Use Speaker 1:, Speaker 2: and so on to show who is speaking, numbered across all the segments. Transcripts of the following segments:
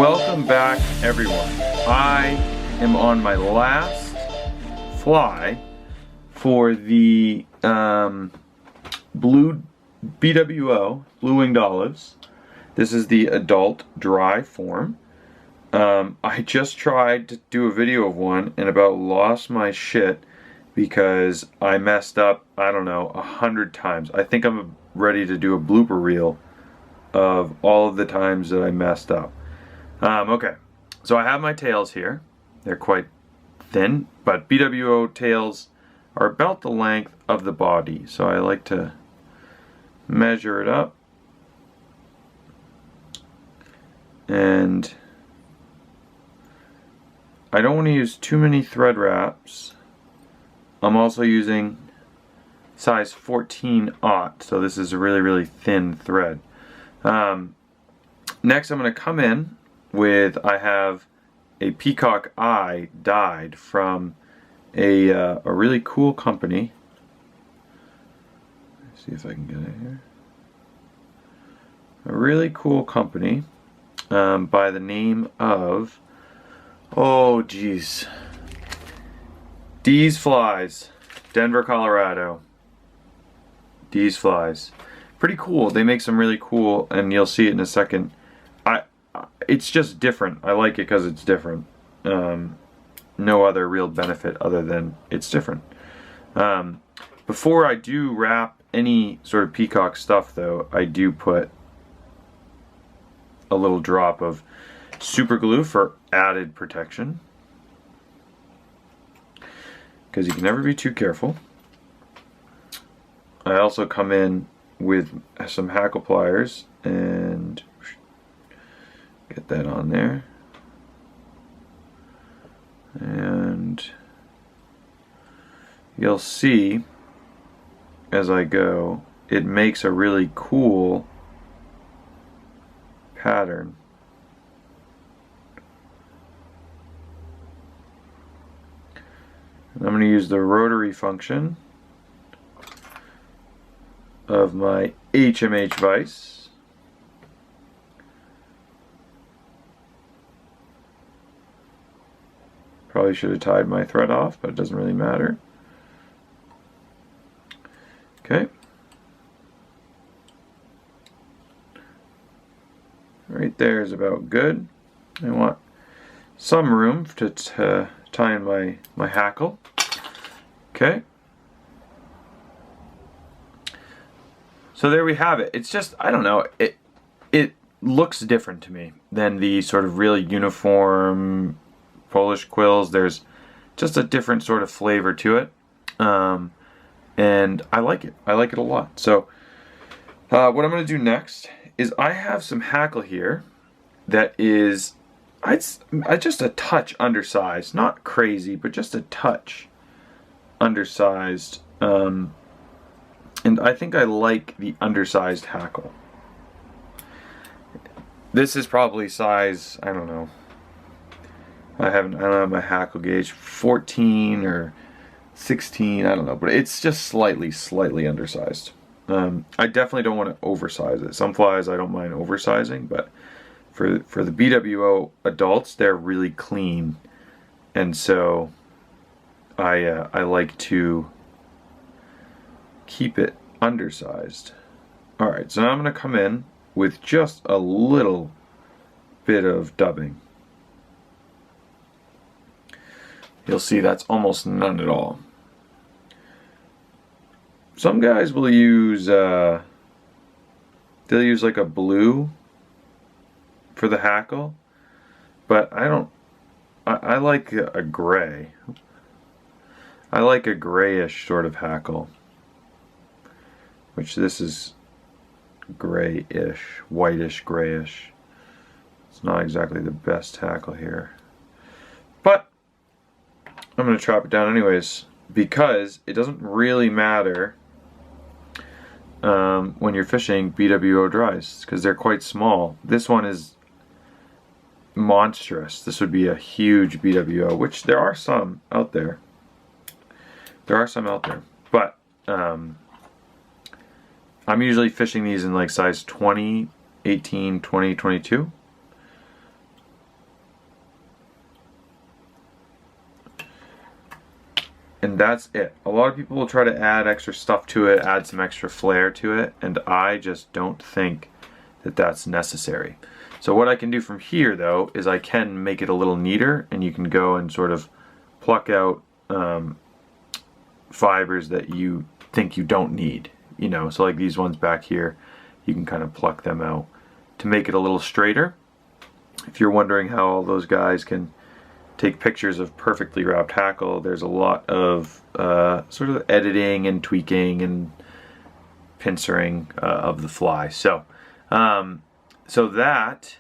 Speaker 1: Welcome back, everyone. I am on my last fly for the blue BWO, blue winged olives. This is the adult dry form. I just tried to do a video of one and about lost my shit because I messed up, I don't know, 100 times. I think I'm ready to do a blooper reel of all of the times that I messed up. Okay, so I have my tails here. They're quite thin, but BWO tails are about the length of the body. So I like to measure it up. And I don't want to use too many thread wraps. I'm also using size 14/0, so this is a really thin thread. Next I'm going to come in with, I have a peacock eye dyed from a really cool company. Let's see if I can get it here. A really cool company by the name of, oh geez, D's Flies, Denver, Colorado. D's Flies. Pretty cool. They make some really cool, and you'll see it in a second. It's just different. I like it because it's different. No other real benefit other than it's different. Before I do wrap any sort of peacock stuff though, I do put a little drop of super glue for added protection, because you can never be too careful. I also come in with some hackle pliers and get that on there, and you'll see as I go, it makes a really cool pattern. And I'm going to use the rotary function of my HMH vise. Probably should have tied my thread off, but it doesn't really matter. Okay. Right there is about good. I want some room to tie in my hackle. Okay. So there we have it. It's just, I don't know, it looks different to me than the sort of really uniform Polish quills. There's just a different sort of flavor to it, and I like it. I like it a lot. So what I'm going to do next is, I have some hackle here that is, just a touch undersized, not crazy, but just a touch undersized, and I think I like the undersized hackle. This is probably size, I don't know, I don't have my hackle gauge, 14 or 16, I don't know, but it's just slightly undersized. I definitely don't want to oversize it. Some flies I don't mind oversizing, but for the BWO adults, they're really clean, and so I like to keep it undersized. Alright, so now I'm going to come in with just a little bit of dubbing. You'll see that's almost none at all. Some guys will use, they'll use like a blue for the hackle, but I don't, I like a gray. I like a grayish sort of hackle, which this is grayish, whitish, grayish. It's not exactly the best hackle here, but I'm going to chop it down anyways, because it doesn't really matter when you're fishing BWO dries, because they're quite small. This one is monstrous. This would be a huge BWO, which there are some out there. There are some out there, but I'm usually fishing these in like size 20, 18, 20, 22. And that's it. A lot of people will try to add extra stuff to it, add some extra flair to it, and I just don't think that that's necessary. So what I can do from here though is I can make it a little neater, and you can go and sort of pluck out fibers that you think you don't need, you know, so like these ones back here, you can kind of pluck them out to make it a little straighter. If you're wondering how all those guys can take pictures of perfectly wrapped hackle, there's a lot of sort of editing and tweaking and pincering of the fly. So so that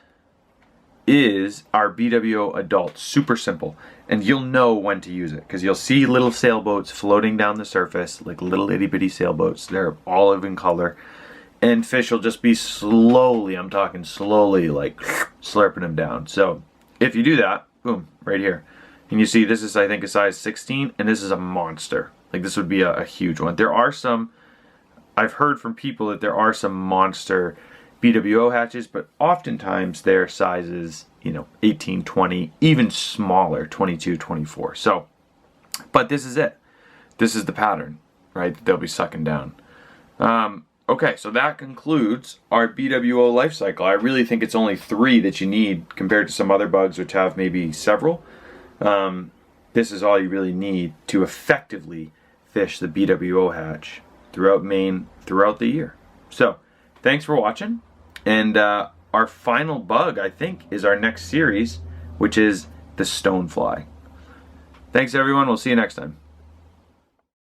Speaker 1: is our BWO adult. Super simple, and you'll know when to use it because you'll see little sailboats floating down the surface, like little itty bitty sailboats. They're olive in color, and fish will just be slowly, I'm talking slowly, like slurping them down. So if you do that, boom, right here, and you see this is, I think, a size 16, and this is a monster. Like this would be a huge one. There are some, I've heard from people that there are some monster BWO hatches, but oftentimes their sizes, you know, 18, 20, even smaller, 22, 24. So, but this is it. This is the pattern, right, that they'll be sucking down. Okay, so that concludes our BWO life cycle. I really think it's only 3 that you need compared to some other bugs which have maybe several. This is all you really need to effectively fish the BWO hatch throughout Maine, throughout the year. So, thanks for watching. And our final bug, I think, is our next series, which is the stonefly. Thanks, everyone. We'll see you next time.